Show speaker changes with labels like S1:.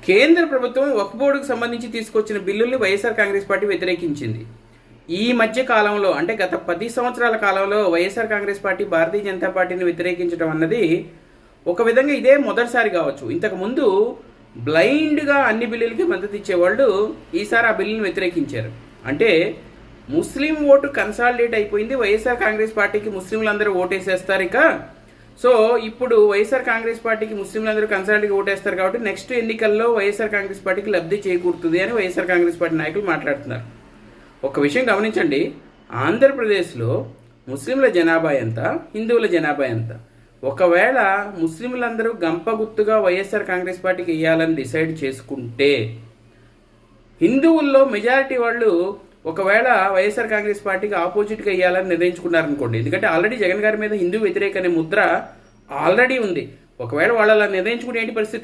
S1: కేంద్ర ప్రభుత్వం వక్ఫ్ బోర్డుకు సంబంధించి తీసుకొచ్చిన బిల్లుల్ని వైఎస్ఆర్ కాంగ్రెస్ పార్టీ వ్యతిరేకించింది. ఈ మధ్య కాలంలో అంటే గత 10 సంవత్సరాల కాలంలో వైఎస్ఆర్ కాంగ్రెస్ పార్టీ భారతీయ జనతా పార్టీని వ్యతిరేకించడం అన్నది ఒక విధంగా ఇదే మొదటిసారి కావచ్చు. ఇంతకుముందు బ్లైండ్గా అన్ని బిల్లులకి మద్దతు ఇచ్చేవాళ్ళు ఈసారి ఆ బిల్లుని వ్యతిరేకించారు. అంటే ముస్లిం ఓటు కన్సాలిడేట్ అయిపోయింది, వైఎస్ఆర్ కాంగ్రెస్ పార్టీకి ముస్లింలందరూ ఓటేసేస్తారు. ఇక సో ఇప్పుడు వైఎస్ఆర్ కాంగ్రెస్ పార్టీకి ముస్లింలందరూ కన్సాలిడేట్గా ఓటేస్తారు కాబట్టి నెక్స్ట్ ఎన్నికల్లో వైఎస్ఆర్ కాంగ్రెస్ పార్టీకి లబ్ధి చేకూరుతుంది అని వైఎస్ఆర్ కాంగ్రెస్ పార్టీ నాయకులు మాట్లాడుతున్నారు. ఒక విషయం గమనించండి, ఆంధ్రప్రదేశ్లో ముస్లింల జనాభా ఎంత, హిందువుల జనాభా ఎంత? ఒకవేళ ముస్లింలందరూ గంపగుత్తుగా వైఎస్ఆర్ కాంగ్రెస్ పార్టీకి వేయాలని డిసైడ్ చేసుకుంటే హిందువుల్లో మెజారిటీ వాళ్ళు ఒకవేళ వైఎస్ఆర్ కాంగ్రెస్ పార్టీకి ఆపోజిట్గా వేయాలని నిర్ణయించుకున్నారనుకోండి, ఎందుకంటే ఆల్రెడీ జగన్ గారి మీద హిందూ వ్యతిరేక అనే ముద్ర ఆల్రెడీ ఉంది. ఒకవేళ వాళ్ళు అలా నిర్ణయించుకుంటే ఏంటి పరిస్థితి?